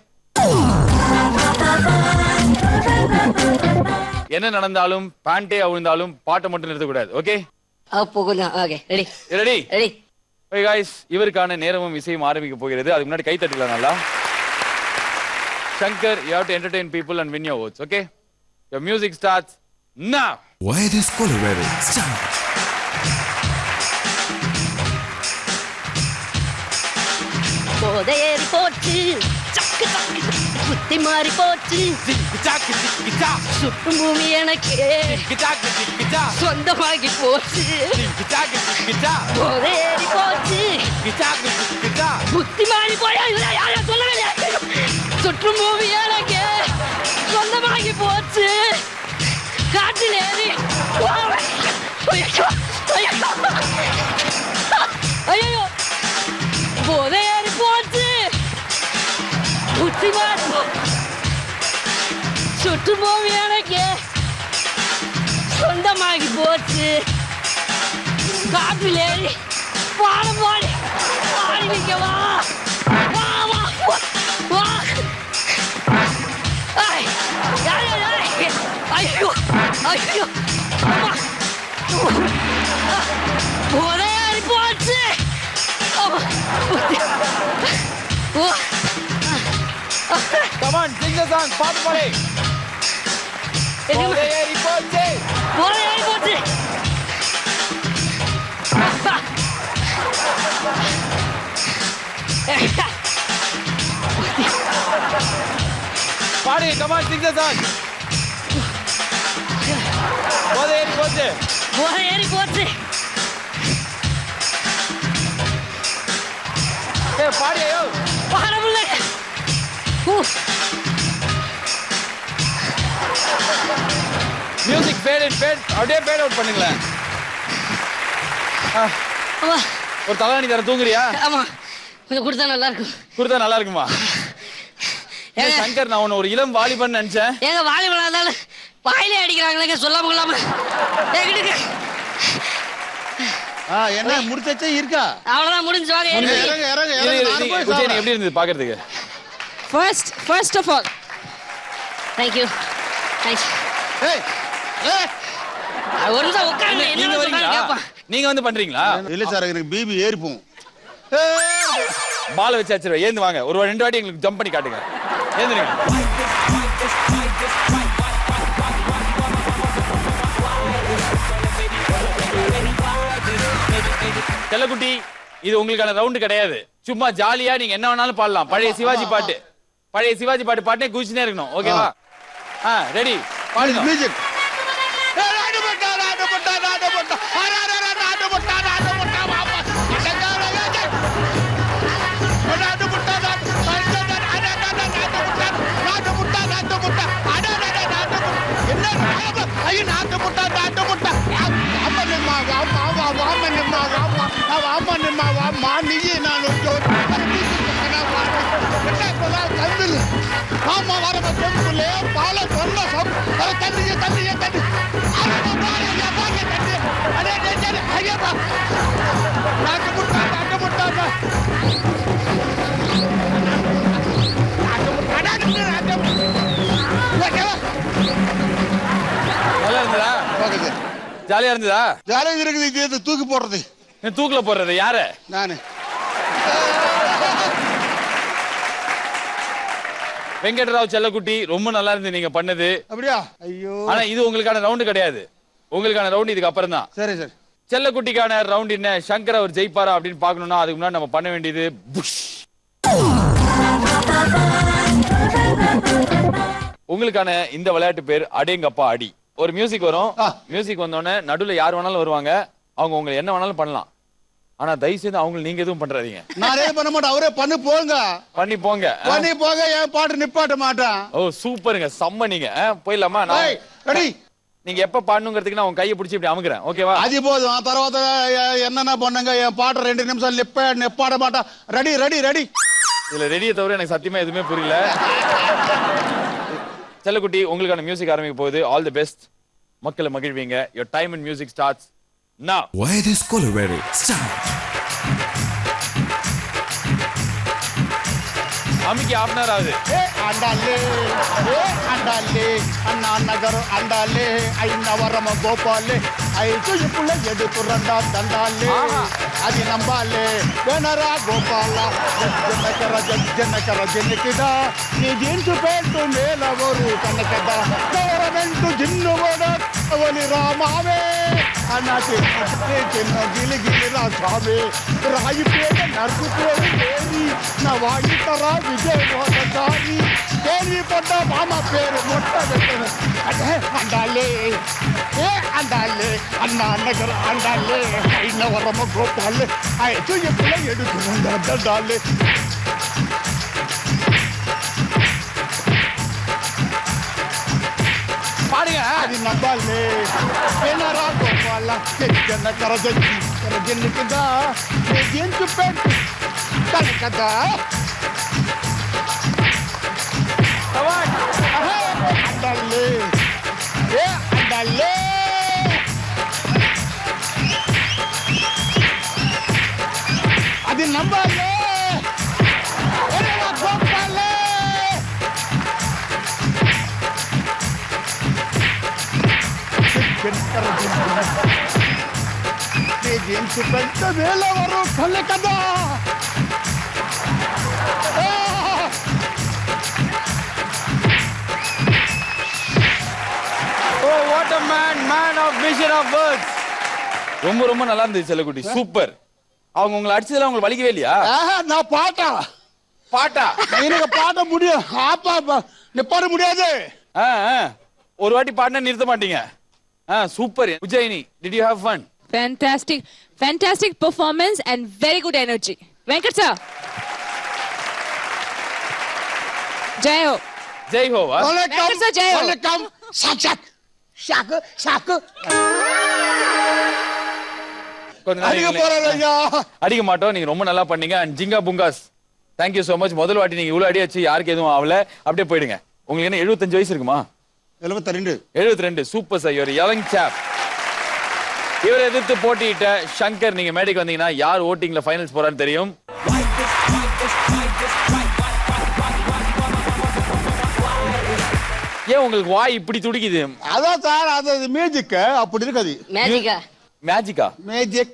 என்ன நடந்தாலும் பேண்டே அவிழ்ந்தாலும் பாட்டை மட்டும் நிறுத்த கூடாது. ஓகே. அப்போ கொஞ்சம் okay. Ready ready ready. Okay guys, இவருக்கான நேரமும் இசையும் ஆரம்பிக்க போகிறது. அதுக்கு முன்னாடி கை தட்டலாம் நல்லா. Shankar, you have to entertain people and win your votes. Okay? Your music starts now. Where is Colorado? Start. போதையேறி போச்சு, சக்கு சக்கு புத்தி மாறி போச்சு, சுற்றும் பூமி எனக்கு சொந்தமாகி போச்சு. போதையேறி போச்சு, புத்தி மாறி போயா சொல்லவே சுற்றும் பூமி எனக்கு சொந்தமாகி போச்சு. காற்றில் ஏறி ஐயோ போதையேறி போச்சு, புத்தி மாறி சுற்றும் பூமி எனக்கு சொந்தமாகி போச்சு. காற்றில் ஏறி பாடம் பாடி பாடி நிற்க வா வா வா வா. ஐயோ ஐயோ போதையேறி போச்சு. Come on, sing the song. பாட்டு பாடு. போதையேறி போச்சு. போதையேறி போச்சு. பாடு. Come on, sing the song. போதையேறி போச்சு. போதையேறி போச்சு. ஏய் பாடு ஐயோ. பாட முடியல. மியூசிக் ஃபேட் அண்ட் ஃபேட் அப்படியே ஃபேட் அவுட் பண்ணுங்களேன். ஒரு தலாணி தர தூங்குறியா? ஆமா, கொஞ்சம் கொடுத்தா நல்லா இருக்கும். கொடுத்தா நல்லா இருக்குமா? சங்கர், நான் உன்னை ஒரு இளம் வாலிபன் நினைச்சேன். ஏங்க வாலிபனா இருந்தாலும் வாயிலே அடிக்கிறாங்களேங்க, சொல்லாம கொள்ளாம. என்ன முடிச்சே இருக்கா? அவ்வளவுதான், முடிஞ்சு வாங்க. எப்படி இருந்தது பாக்குறதுக்கு? First of all, thank you. Thanks. ஒரு நிமிஷம் உட்காருங்க. என்ன சொல்றாங்க கேப்பா. நீங்க வந்து பண்றீங்களா? இல்ல சார், எனக்கு பிபி ஏறிப்போம். பால் வச்சு அடிச்சிருவேன். ஏந்து வாங்க. ஒரு 2 வாட்டி எங்களுக்கு ஜம்ப் பண்ணி காட்டுங்க. ஏந்துருங்க. செல்லக்குட்டி, இது உங்களுக்கான ரவுண்டு கிடையாது. சும்மா ஜாலியா நீங்க என்ன வேணாலும் பாடலாம். பழைய சிவாஜி பாட்டு, பழைய சிவாஜி பாட்டு பாட்டே குதிச்சுனே இருக்கணும். ஓகேவா? ரெடி, பாடுங்க. மியூசிக். ஜாலியா இருந்ததா? ஜாலியா இருக்குது. தூக்கி போடுறது. தூக்குல போடுறது யாரு? நானு. வெங்கட்ராவ் செல்லக்குட்டி ரொம்ப நல்லா இருந்து நீங்க பண்ணது. அப்படியா? ஐயோ. ஆனா இது உங்களுக்கான ரவுண்ட் கிடையாது. உங்களுக்கான ரவுண்ட் இதுக்கு அப்புறம் தான். சரி சரி. செல்லக்குட்டிக்கான ரவுண்ட் என்ன, சங்கர் அவர் ஜெயிப்பாரா அப்படின்னு பார்க்கணும்னா அதுக்கு முன்னாடி நம்ம பண்ண வேண்டியது புஷ். உங்களுக்கான இந்த விளையாட்டு பேர் அடேங்கப்பா அடி. ஒரு மியூசிக் வரும். மியூசிக் வந்தோடனே நடுவுல யார் வேணாலும் வருவாங்க. அவங்க உங்களை என்ன வேணாலும் பண்ணலாம். ஆனா தயவு செய்து அவங்க நீங்க எதுவும் பண்றாதீங்க. நான் எதுவும் பண்ண மாட்டேன். அவரே பண்ணி போங்க. பண்ணி போங்க. பண்ணி போங்க. என் பாட்டு நிப்பாட்ட மாட்டேன். ஓ சூப்பருங்க, செம்ம. நீங்க போயிடலாமா? ரெடி. நீங்க எப்ப பாடணுங்கிறதுக்கு நான் உங்க கையை பிடிச்சி இப்படி அமுக்குறேன். ஓகேவா? அது போதும். தரவாத என்னென்ன பண்ணுங்க. என் பாட்டு 2 நிமிஷம் நிப்பாட மாட்டேன். Ready ready ready. இதுல ரெடியை தவிர எனக்கு சத்தியமா எதுவுமே புரியல. செல்லக்குட்டி உங்களுக்கான மியூசிக் ஆரம்பிக்க போகுது. All the best. மக்களை மகிழ்வீங்க. your time in music starts now. Why this Colorado? Start. அமிக்கி ஆப்னர் ஆகுது. అండాలే అండాలే అన్నా నగర్ అండాలే అయినవరమ గోపాలే ఐదు ఇప్పుల ఎడుతురండా దండాలే అది నంబాలే వెనరా గోపాల జనకర జనకిద నీ జీన్స్ పేటు మేలవరు కనకద గవర్నమెంట్ జిన్నువడ అవని రామావే అన్నటి చిన్న గిలిగిలిరా స్వామి రాయి పేట నర్సు పేరు పేరి నా వాయితర విజయవాడదారి కేల్వి పడ్డ మామ పేరు మొట్ట పెట్టను అదే అండాలే అండాలే అన్నా నగర్ అండాలే అయినవరమ గోపాలే ఐదు ఎప్పుల ఎడుతురండా దండాలే பாடுங்க. అది నవ్వాలే వినరా గోపాల జనకర జనకిదా నీ జీన్స్ పేటు కనకద అండాలే అండాలే అది నమ్మాలే గోపాలే నీ జీన్స్ పెద్ద వేలవరు కనకదా What a man of vision of words. ரொம்ப ரொம்ப நல்லா இருந்துச்சு செல்லக்குட்டி. சூப்பர். அவங்க உங்களை அடிச்சதுல உங்களுக்கு வலிக்கவே இல்லையா? நான் பாட்டா எனக்கு பாட்ட முடியும். ஆப்பா நிப்பாட முடியாது. ஒரு வாட்டி பாடினா நிறுத்த மாட்டீங்க. Super. Ujjaini, did you have fun? Fantastic performance and very good energy. Venkat sir. Jai ho. Jai ho. Venkat sir, jai ho. Welcome. Shock அடிக்க மாட்டோம். நீங்க ரொம்ப நல்லா பண்ணீங்க. அண்ட் ஜிங்கா புங்காஸ், thank you so much. முதல் வாட்டி நீங்க இவ்வளவு அடியாச்சு, யாருக்கு எதுவும் ஆகல. அப்படியே போயிடுங்க. உங்களுக்கு என்ன 75 வயசு இருக்குமா? 72. Super sir. ஒரு யங் சாப். இவரை எதிர்த்து போட்டியிட்ட சங்கர், நீங்க மேடைக்கு வந்தீங்கன்னா யார் ஓட்டிங்ல ஃபைனல்ஸ் போறான்னு தெரியும். ஏன் உங்களுக்கு வாய் இப்படி துடிக்குது? அதான் சார், அது மியூசிக் அப்படி இருக்காது. மேஜிக்கா? மேஜிக்.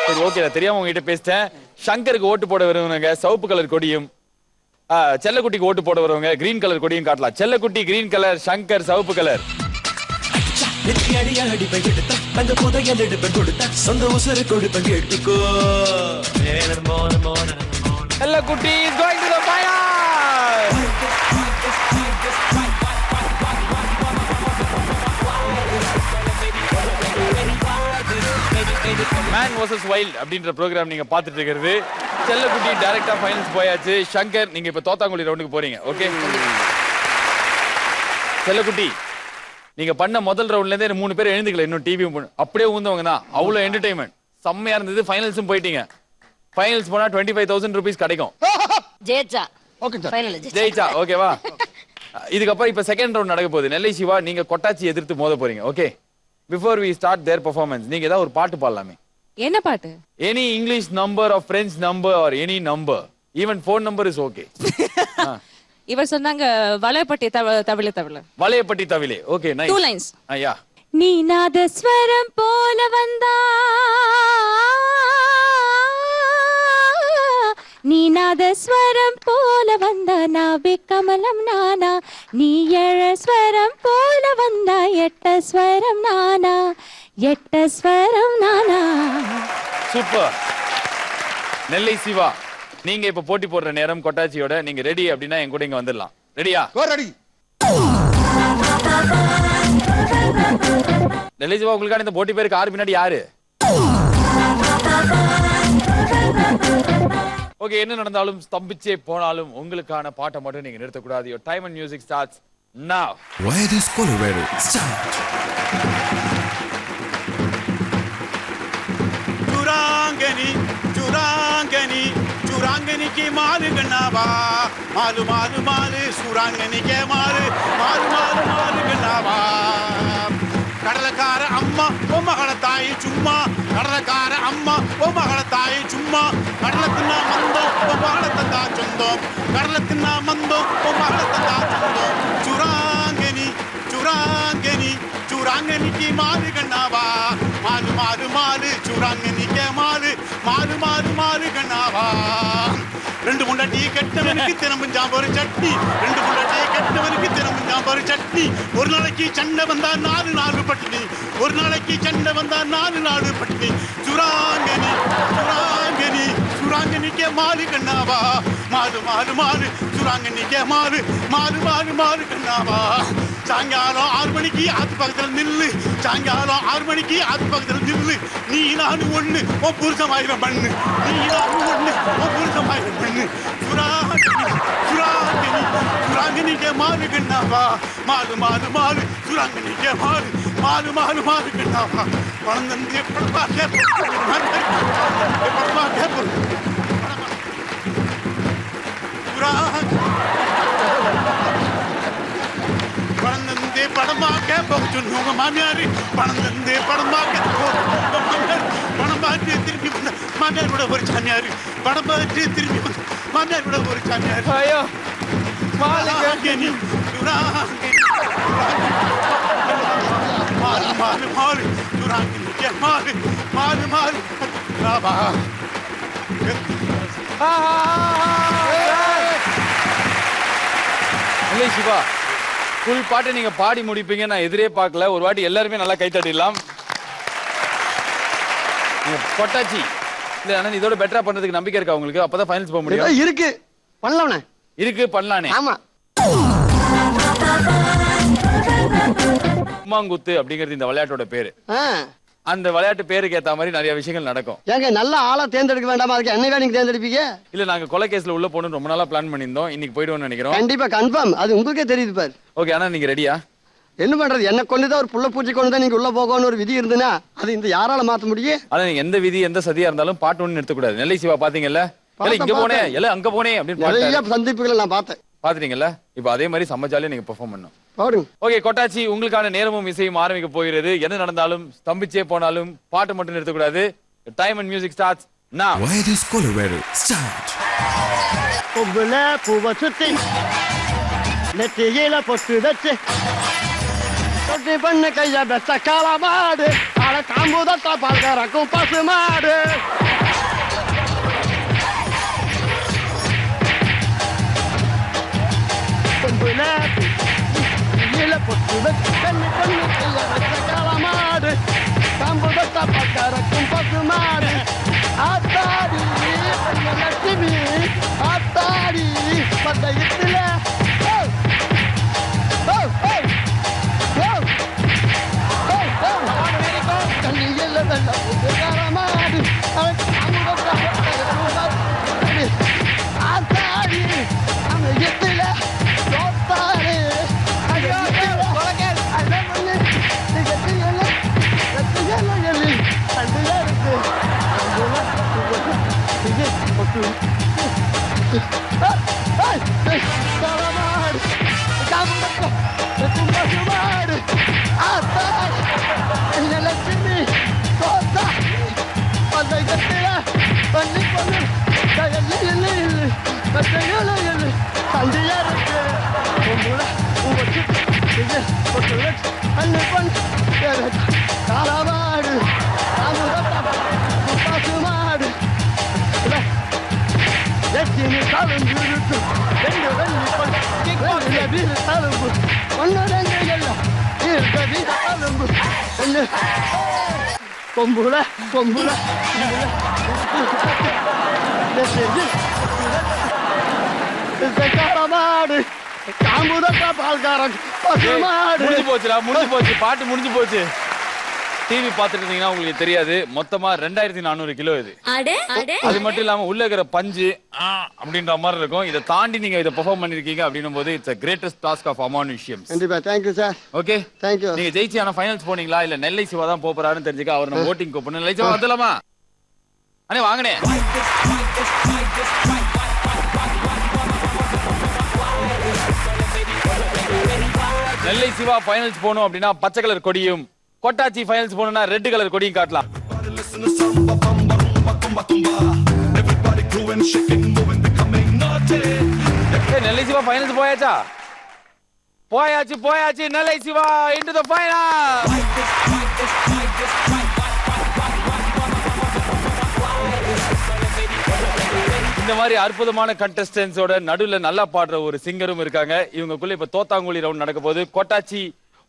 சரி, ஓகே. தெரியாம உங்ககிட்ட பேசிட்டேன். சங்கருக்கு ஓட்டு போட வருவங்க சிவப்பு கலர் கொடியும், செல்லக்குட்டிக்கு ஓட்டு போட வருவங்க கிரீன் கலர் கொடியும் காட்டலாம். செல்லக்குட்டி கிரீன் கலர், சங்கர் சிவப்பு கலர். செல்லக்குட்டி is going to the fire. Man vs wild அப்படின்ற ப்ரோகிராம் நீங்க பாத்துட்டு இருக்கிறது. செல்லக்குட்டி டைரக்டா ஃபைனல்ஸ் போயாச்சு. சங்கர், நீங்க இப்ப தோத்தாங்குழி ரவுண்டுக்கு போறீங்க. ஓகே செல்லக்குட்டி, நீங்க பண்ண முதல் ரவுண்ட்ல இருந்தே 3 பேர் எழுந்துக்கல. இன்னும் டிவி அப்படியே ஊந்தவங்க தான். அவ்வளவு என்டர்டைன்மெண்ட் செம்மையா இருந்தது. ஃபைனல்ஸும் போயிட்டீங்க. ஃபைனல்ஸ் போனா 25,000 ரூபீஸ் கிடைக்கும். ஜெயிச்சா ஓகே சார். ஃபைனல் ஜெயிச்சா ஓகேவா? இதுக்கப்புறம் இப்ப செகண்ட் ரவுண்ட் நடக்க போகுது. நெல்லை சிவா, நீங்க கொட்டாச்சி எதிர்த்து மோத போறீங்க. Okay, before we start their performance, நீங்க ஏதாவது ஒரு பாட்டு பாடலாமே. என்ன பாட்டு? Any English number or French number or any number, even phone number is okay. இவர் சொன்னாங்க வளையப்பட்டி தவிழ. வளையப்பட்டி தவிழே. Okay, nice. 2 lines. யா. நீ நாதஸ்வரம் போல வந்தா நீ நாதஸ்வரம் போல வந்த நாவே கமலம் நானா நீ ஏழ ஸ்வரம் போல வந்த எட்ட ஸ்வரம் நானா எட்ட ஸ்வரம் நானா. சூப்பர். நெல்லை சிவா, நீங்க இப்ப போட்டி போடுற நேரம் கொட்டாச்சியோட. நீங்க ரெடி அப்படின்னா என் கூட இங்க வந்துடலாம். ரெடியா? ரெடி. நெல்லை சிவா, உங்களுக்கான இந்த போட்டி பேருக்கு ஆறு பின்னாடி யாரு? ஓகே, என்ன நடந்தாலும் ஸ்தம்பிச்சே போனாலும் உங்களுக்கான பாட்டை மட்டும் நீங்க நிறுத்தக்கூடாது. Your time and music starts now. Wireless Colorado, start. चुरांगनी चुरांगनी चुरांगनी की माल गनावा मालू मालू माल सुरांगनी के माल मालू मालू माल गनावा கடலக்கார அம்மா ஓ மகள தாய் சும்மா கடலக்கார அம்மா ஓ மகள தாய் சும்மா கடலத்தின்னா மந்தம் ஓ மகள தந்தா சொந்தம் கடலத்தின்னா மந்தம் ஓ மகள தந்தா சொந்தம் சுராங்கனி சுராங்கனி चुरांगनी की माल गनावा माल माल माल चुरांगनी के माल माल माल माल गनावा ரெண்டு முண்டா டீ கெட்டவனுக்கு தினமும் சாம்பார் சட்னி ரெண்டு முண்டா டீ கெட்டவனுக்கு தினமும் சாம்பார் சட்னி ஒரு நாளைக்கு சண்டை வந்தா நாலு பட்டினி ஒரு நாளைக்கு சண்டை வந்தா நாலு பட்டினி சுராங்கனி சுராங்கனி சுராங்கனி के माल गनावा माल माल माल चुरांगनी के माल माल माल माल गनावा சாயங்காலம் 6 மணிக்கு ஆத்து பக்கத்தில் நில்லு சாயங்காலம் 6 மணிக்கு ஆத்து பக்கத்தில் நில்லு நீ நான் ஒண்ணு உன் புருஷமாயிரம் பண்ணு நீ நான் ஒண்ணு உன் புருஷமாயிரம் பண்ணு சுராங்கனி சுராங்கனி சுராங்கனி के माल गनावा माल माल माल चुरांगनी के माल माल माल माल गनावा பணந்தே படமா பணந்தே படமாக்க போச்சுங்க மாமியாரி பணந்தே படமாக்க பணம் பார்த்து திரும்பி வந்த மாமியார் கூட ஒரு சாமியாரு பணம் பார்த்து திரும்பி வந்த மாமியார் கூட ஒரு சாமியாரு ஐயோ மாலிகனி சுராங்கனி மால் மால் மால் சுராங்கனி கே மால் மால் மால் ராபா நெல்லை சிவா, ஃபுல் பாட்டை நீங்க பாடி முடிப்பீங்க நான் எதிரே பார்க்கல. ஒரு வாட்டி எல்லாருமே நல்லா கை தட்டிடலாம். கொட்டாச்சி இல்ல ஆனா இதோட பெட்டரா பண்றதுக்கு நம்பிக்கை இருக்கா உங்களுக்கு? அப்பதான் ஃபைனல்ஸ் போக முடியும். இருக்கு பண்ணலாம்ண்ணே. இருக்கு பண்ணலானே. ஆமா. கும்மாங்குத்து அப்படிங்கிறது இந்த விளையாட்டோட பேரு. அந்த விளையாட்டு பேருக்கு ஏத்த மாதிரி நிறைய விஷயங்கள் நடக்கும். ஏங்க நல்ல ஆளா தேர்ந்தெடுக்க வேண்டாமா? அதுக்கு என்னைக்கா நீங்க தேர்ந்தெடுப்பீங்க? இல்ல நாங்க கொலை கேஸ்ல உள்ள போகணும்னு ரொம்ப நாளா பிளான் பண்ணியிருந்தோம். இன்னைக்கு போயிடுவோம்னு நினைக்கிறோம். கண்டிப்பா கன்ஃபார்ம். அது உங்களுக்கே தெரியுது பாரு. ஓகே, ஆனா நீங்க ரெடியா? என்ன பண்றது? என்ன கொண்டுதான் ஒரு புள்ள பூச்சி கொண்டுதான் நீங்க உள்ள போகணும்னு ஒரு விதி இருந்துன்னா அது இந்த யாரால மாத்த முடியும்? ஆனா நீங்க எந்த விதி எந்த சதியா இருந்தாலும் பாட்டு ஒண்ணு நிறுத்தக்கூடாது. நெல்லை சிவா பாத்தீங்கல்ல, இங்க போனேன் எல்லாம் அங்க போனேன் அப்படின்னு நிறைய சந்திப்புகளை நான் பார்த்தேன். பாத்துட்டீங்கல்ல? இப்ப அதே மாதிரி சம்மஜாலியா நீங்க பெர்ஃபார்ம் பண்ணணும். பாருங்க. ஓகே கொட்டாச்சி, உங்களுக்கான நேரமும் இசையும் ஆரம்பிக்க போகிறது. என்ன நடந்தாலும் ஸ்தம்பிச்சே போனாலும் பாட்டு மட்டும் நிறுத்தக்கூடாது. Time and music starts now. Wireless Colorado, start. கொம்புல பூவ சுத்தி நெத்தியில பொட்டு வச்சு தொட்டி பண்ண கைய பெத்த காலமாடு அட காம்புதத்தா பால் கறக்கும் பசு மாடு கொம்புல கையில பொட்டு வச்சு தண்ணி பண்ணி கைய பெத்த காலமாடு காம்புதத்தா பால் கறக்கும் பசு மாடு ஆத்தாடி லட்சுமி ஆத்தாடி பந்தயத்துல கண்ணியில் வெள்ள புதுகாரமாடு ஆத்தாடி அமையத்துல தோத்தாரு காலம் இருக்கும் ரெண்டு தழும்பு ஒன்னு ரெண்டு எல்லாம் தழும்பு கொம்புல கொம்புல மாடு காம்புதா பால்காரன் முடிஞ்சு போச்சுடா, முடிஞ்சு போச்சு, பாட்டு முடிஞ்சு போச்சு. டிவி பாத்துட்டு இருந்தீங்கன்னா உங்களுக்கு தெரியாது, மொத்தமா 2400 கிலோ இது. அது மட்டும் இல்லாம உள்ள இருக்கிற பஞ்சு அப்படின்ற மாதிரி இருக்கும். இதை தாண்டி நீங்க இதை பெர்ஃபார்ம் பண்ணிருக்கீங்க அப்படின்னும் போது it's a greatest task of அமானுஷ்யம். கண்டிப்பா. Thank you sir. Okay, thank you. நீங்க ஜெயிச்சு ஆனா ஃபைனல்ஸ் போனீங்களா இல்ல நெல்லை சிவா தான் போறாருன்னு தெரிஞ்சுக்க அவர் நம்ம வோட்டிங் கூப்பிடணும். நெல்லை சிவா வந்துலாமா? அண்ணே வாங்கனே. நெல்லை சிவா ஃபைனல்ஸ் போகணும் அப்படின்னா பச்சை கலர் கொடியும், கொட்டாச்சி ஃபைனல்ஸ் போகணும்னா ரெட் கலர் கொடியும் காட்டலாம். நெல்லை சிவா ஃபைனல்ஸ் போயாச்சா? போயாச்சு போயாச்சு. நெல்லை சிவா into the final. இந்த மாதிரி அற்புதமான கண்டஸ்டன்ஸோட நடுவுல நல்லா பாடுற ஒரு சிங்கரும் இருக்காங்க. இவங்களுக்குள்ள இப்ப தோத்தாங்குழி ரவுண்ட் நடக்க போகுது. கொட்டாச்சி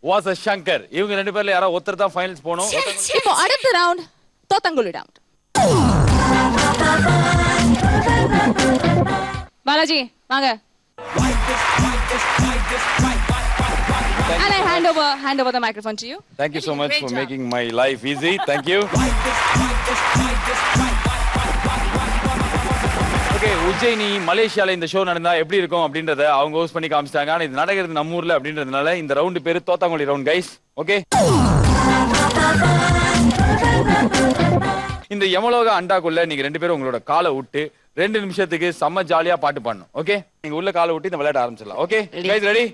வாஸ் சங்கர். இவங்க ரெண்டு பேர்ல யாரோ ஒருத்தர் தான் ஃபைனல்ஸ் போகணும். இப்போ அடுத்த ரவுண்ட் தோத்தாங்குழி ரவுண்ட். பாலாஜி வாங்க. And I hand over the microphone to you. Thank you so much for making my life easy. Thank you. Okay, Ujjayini மலேசியால இந்த ஷோ நடந்தா எப்படி இருக்கும் அப்படின்றத அவங்க ஹோஸ்ட் பண்ணி காமிச்சிட்டாங்க. ஆனா இது நடக்கிறது நம்ம ஊர்ல அப்படின்றதுனால இந்த ரவுண்ட் பேரு தோத்தாங்குழி ரவுண்ட் கைஸ். ஓகே, இந்த யமலோக அண்டாக்குள்ள நீங்க ரெண்டு பேரும் உங்களோட காலை விட்டு 2 நிமிஷத்துக்கு செம்ம ஜாலியா பாட்டு பாடணும். ஓகே, நீங்க உள்ள காலை விட்டு இந்த விளையாட ஆரம்பிச்சிடலாம். Okay guys, ready?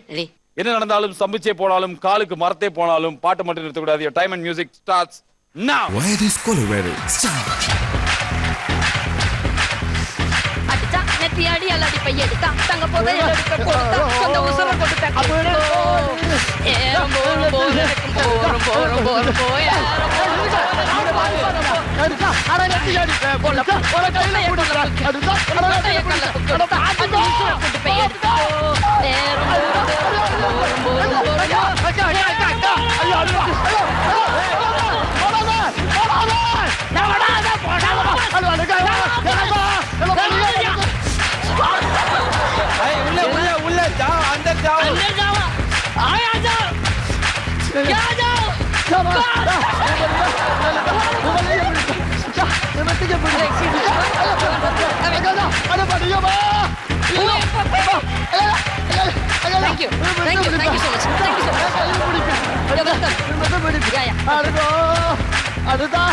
என்ன நடந்தாலும் சம்பிச்சே போனாலும் காலுக்கு மரத்தே போனாலும் பாட்டு மட்டும் நிறுத்தக்கூடாது. Your time and music starts now. Where is Colorado? Start. அடிச்சா நெத்தி அடி அல்லாடி பையெடுத்தா தங்க போத எடுக்க போடுதா சொந்த உசுர கொடுத்தா போற போயா அட நெத்தி அடி போல போற கையில போடுறா அடுதா அட கொண்டு பையெடுத்தா உள்ள जाओ अंदर जाओ आया जाओ क्या जाओ Thank you so much. Thank you so much. You're welcome. அடுதா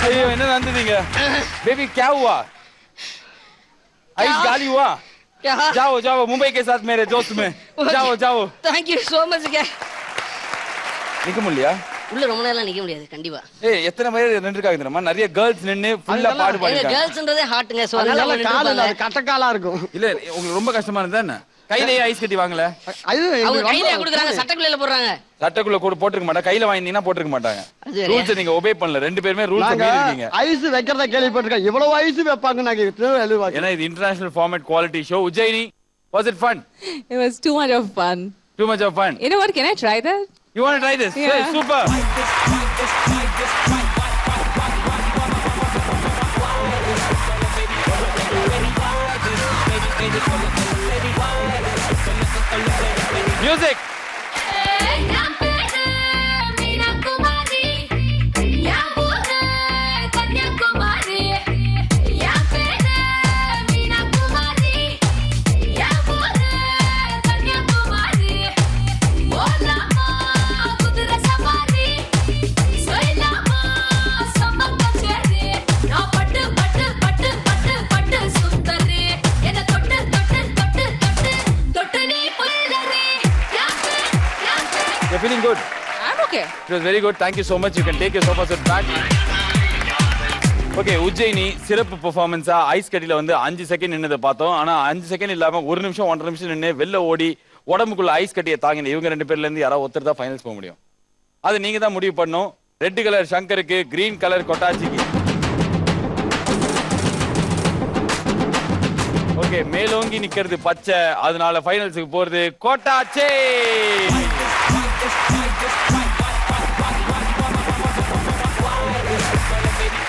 ஐயோ என்ன நடந்துதீங்க बेबी क्या हुआ आइस गाली हुआ जाओ जाओ मुंबई के साथ मेरे दोस्त में जाओ जाओ Thank you so much நிக்க முடியல உள்ள ரொம்ப நேரம் நிக்க முடியாது கண்டிப்பா. ஏய் எத்தனை பேர் நின்னுருக்காங்க தெரியுமா? நிறைய गर्ल्स நின்னு ஃபுல்லா பாடு பாடிட்டாங்க. गर्ल्ஸ்ன்றதே ஹாட்ங்க. சோ அதனால கால்ல கட்டக்காலா இருக்கும். இல்ல உங்களுக்கு ரொம்ப கஷ்டமா இருந்தா என்ன? கையிலேயே ஐஸ் கட்டி வாங்கல. அவங்க கையிலேயே குடுக்குறாங்க, சட்டக்குள்ள போடுறாங்க. சட்டக்குள்ள கூட போட்டுக்க மாட்டாங்க. கையில வாங்கினீங்கன்னா போட்டுக்க மாட்டாங்க. ரூல்ஸ் நீங்க ஒபே பண்ணல. ரெண்டு பேருமே ரூல்ஸ் மீறி இருக்கீங்க. ஐஸ் வைக்கிறத கேள்விப்பட்டிருக்கேன். இவ்வளவு ஐஸ் வைப்பாங்க நான் எழுதுவாங்க. ஏன்னா இது international format quality show. Ujjayini, was it fun? It was too much of fun. Too much of fun. You know what? Can I try that? You want to try this? Yeah. Hey, super. Music. You're feeling good? I'm okay. It was very good. Thank you so much. You can take your sofa set back. Okay, Ujjayini சிறப்பு பெர்ஃபார்மன்ஸா ice கட்டில வந்து 5 second நின்னதை பார்த்தோம். ஆனா 5 second இல்லாம 1 நிமிஷம் 1.5 நிமிஷம் நின்னு வெளில ஓடி உடம்புக்குள்ள ஐஸ் கட்டியை தாங்கின இவங்க 2 பேர்ல இருந்து யாராவது ஒருத்தர் தான் ஃபைனல்ஸ் போக முடியும். அது நீங்க தான் முடிவு பண்ணணும். ரெட் கலர் சங்கருக்கு, கிரீன் கலர் கொட்டாச்சிக்கு. ஓகே, மேலோங்கி நிக்கிறது பச்சை, அதனால ஃபைனல்ஸ்க்கு போறது கொட்டாச்சி.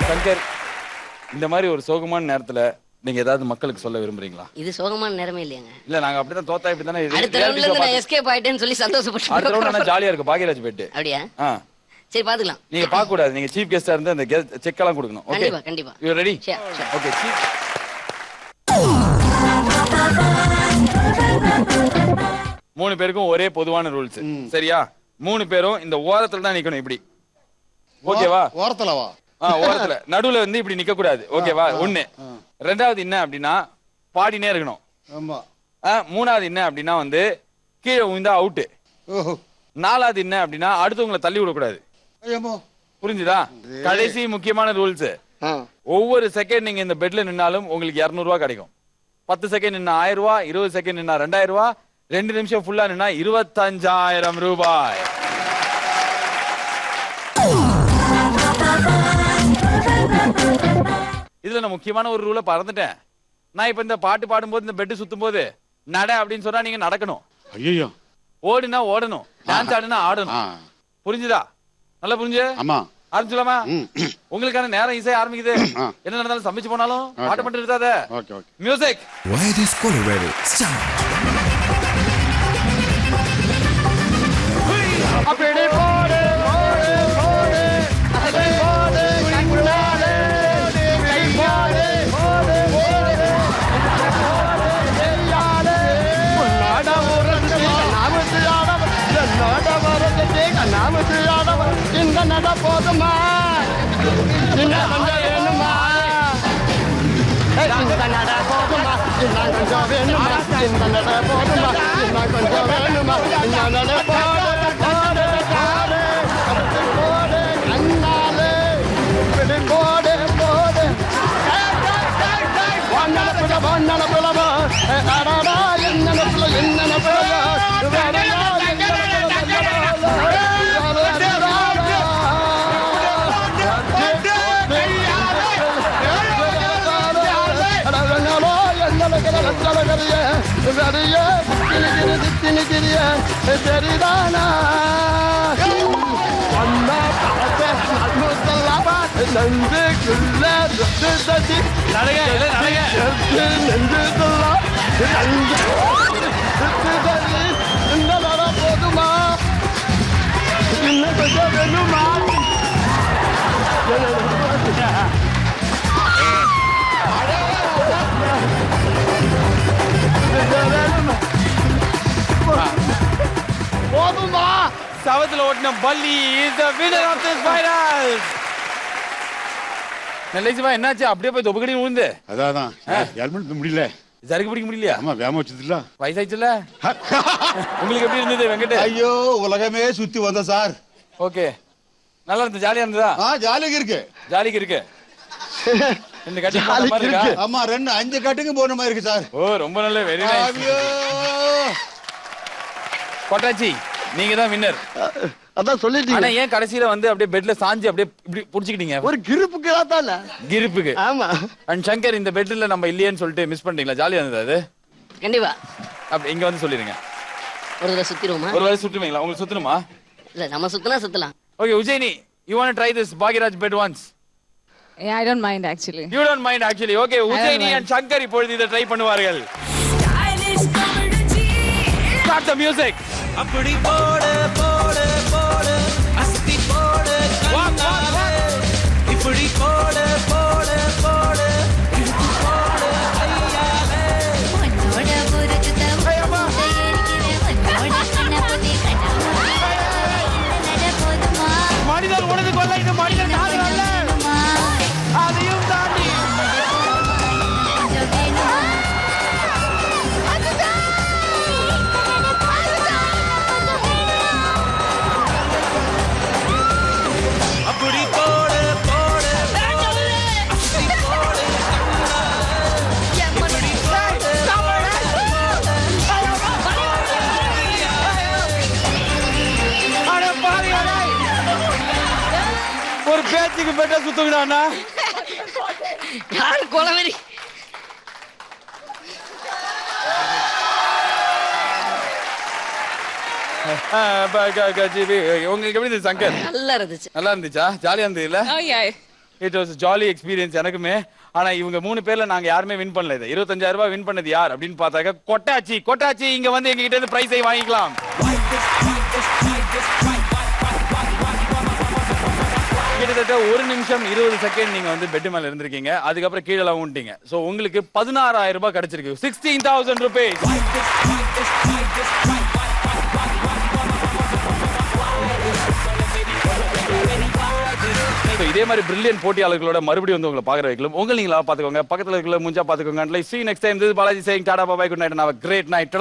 சங்கர், இந்த மாதிரி ஒரு சோகமான நேரத்துல நீங்க ஏதாவது மக்களுக்கு சொல்ல விரும்புறீங்களா? இது சோகமான நேரமே இல்லையாங்க. இல்ல, நாங்க அப்படிதான் தோத்தா இப்படி தானே அடுத்த ரவுண்ட்ல இருந்து நான் எஸ்கேப் ஆயிட்டேன்னு சொல்லி சந்தோஷப்பட்டு. அடுத்த ரவுண்ட் நான் ஜாலியா இருக்கு பாகியராஜ் பெட். அப்படியே? சரி, பாத்துக்கலாம். நீங்க பார்க்க கூடாது, நீங்க சீஃப் கெஸ்டா இருந்து அந்த செக் எல்லாம் கொடுக்கணும். ஓகே, கண்டிப்பா கண்டிப்பா. You ready? Okay, chief. மூணு பேருக்கும் ஒரே பொதுவான ரூல்ஸ், சரியா? 3 பேரும் இந்த ஓரத்துல தான் நிக்கணும். இப்படி ஓகேவா? ஓரத்துலவா? ஓரத்துல. நடுவுல வந்து இப்படி நிக்க கூடாது. ஓகேவா? 1. ரெண்டாவது என்ன அப்படின்னா பாடினே இருக்கணும். ஆமா. மூணாவது என்ன அப்படின்னா வந்து கீழே விழுந்தா அவுட். நாலாவது என்ன அப்படின்னா அடுத்தவங்களை தள்ளி விடக்கூடாது. புரிஞ்சுதா? கடைசி முக்கியமான ரூல்ஸ், ஒவ்வொரு செகண்ட் நீங்க இந்த பெட்ல நின்னாலும் உங்களுக்கு 200 ரூபாய் கிடைக்கும். 10 செகண்ட் நின்னா 1000 ரூபாய், 20 செகண்ட் நின்னா 2000 ரூபாய், 2 நிமிஷம் ஃபுல்லா நின்னா 25,000 ரூபாய். இதுல நான் முக்கியமான ஒரு ரூலை பறந்துட்டேன். நான் இப்ப இந்த பாட்டு பாடும்போது இந்த பெட் சுத்தும் போது நட அப்படின்னு சொன்னா நீங்க நடக்கணும். ஐயோ. ஓடுனா ஓடணும், டான்ஸ் ஆடுனா ஆடணும். புரிஞ்சுதா? நல்லா புரிஞ்சு? ஆமா. ஆரம்பிச்சலாமா? உங்களுக்கான நேரம் இசை ஆரம்பிக்குது. என்ன நடந்தாலும் சமைச்சு போனாலும் பாட்டு மட்டும் இருக்காத. Music. Where is Colorado? Start. அப்படி போடு போடு போடு அதை போடு கண்ணாலே கை போடு போடு போடு எல்லாலே நாட ஊரது நாமத்து ஆடவர் நாட வரது நாமத்து ஆடவர் இந்த நட போதுமா இன்னும் கொஞ்சம் வேணுமா இந்த நட போதுமா இன்னும் கொஞ்சம் வேணுமா இந்த நட போதுமா இன்னும் கொஞ்சம் வேணுமா இந்த நட போடு போதுமா இன்னும் கொஞ்சம் வேணுமா போதுமா? சவத்துல ஓட்டின பல்லி is the winner of this final. நல்லைஜிவா, என்னாச்சு? அப்படியே போய் தொபகடி விழுந்து. அதான் ஹெல்மெட் முடியல, ஜருக்கு பிடிக்க முடியலையா? ஆமா, வேம வச்சதுல வயசாயிச்சுல. உங்களுக்கு எப்படி இருந்தது வெங்கட்? ஐயோ, உலகமே சுத்தி வந்த சார். ஓகே, நல்லா இருந்தது, ஜாலியா இருந்ததா? ஜாலியா இருக்கு. ஜாலிக்கு இருக்கு. 2 கட்டிங் போன மாதிரி இருக்கா? ஆமா, 5 கட்டிங் போன மாதிரி இருக்கு சார். ஓ, ரொம்ப நல்ல, வெரி நைஸ். கொட்டாச்சி, நீங்க தான் வின்னர். அதான் சொல்லிட்டீங்க. ஆனா ஏன் கடைசில வந்து அப்படியே பெட்ல சாஞ்சி அப்படியே இப்படி புடிச்சிட்டீங்க? ஒரு கிரிப்புக்கு தான்ல. கிரிப்புக்கு. ஆமா. அண்ட் சங்கர், இந்த பெட்ல நம்ம இல்லையேன்னு சொல்லிட்டு மிஸ் பண்ணிட்டீங்களா? ஜாலியா இருந்தது அது? கண்டிப்பா. அப்ப இங்க வந்து சொல்லிருங்க. ஒரு தடவை சுத்திடுவோமா? ஒரு வேளை சுத்துவீங்களா? உங்களுக்கு சுத்தணுமா? இல்ல, நம்ம சுத்தினா சுத்தலாம். Okay, Ujjayini, you want to try this Bhagiraj bed once? Yeah, I don't mind actually. You don't mind actually. Okay, Ujjayini and Shankar இப்பொழுது இதை ட்ரை பண்ணுவார்கள். Start the music. அப்படி போடு போடு போடு அஸ்தி போடு கண்ணாலே இப்படி போடு போடு போடு இழுத்து போடு கையாலே மண்ணோட புறத்துத மனிதர் உனது கொள்ள இது மனிதர் நாடு அல்ல அதையும் தாண்டி அப்படி போடு போடு அஸ்தி போடு கண்ணாலே இப்படி போடு அட பாவிகளே ஒரு பேச்சுக்கு பெட்டா சுத்துங்கடா யாரு கொலவெறி உங்களுக்கு எப்படி இருந்துச்சு சங்கர்? நல்லா இருந்துச்சு. நல்லா இருந்துச்சா? ஜாலியா இருந்தது இல்ல? Oh yeah. It was jolly experience எனக்குமே. ஆனா இவங்க 3 பேர்ல நாங்க யாருமே வின் பண்ணல. இது 25000 ரூபாய் வின் பண்ணது யார் அப்படின்னு பார்த்தாக்க கொட்டாச்சி. கொட்டாச்சி இங்க வந்து எங்க கிட்ட இருந்து பிரைஸை வாங்கிக்கலாம். கிட்டத்தட்ட 1 நிமிஷம் 20 செகண்ட் நீங்க வந்து பெட் மேல இருந்திருக்கீங்க. அதுக்கப்புறம் கீழே ஊண்டிங்க. சோ உங்களுக்கு 16000 ரூபாய் கிடைச்சிருக்கு. 16000 rupees. இதே மாதிரி பிரில்லியன்ட் போட்டியாளர்களோட மறுபடியும் வந்து உங்களை பாக்குற வைக்கலாம். உங்களை நீங்களா பாத்துக்கோங்க. பக்கத்துல இருக்கிற முஞ்சா பாத்துக்கோங்க. See you next time. This is Balaji saying Tata bye bye good night and have a great night.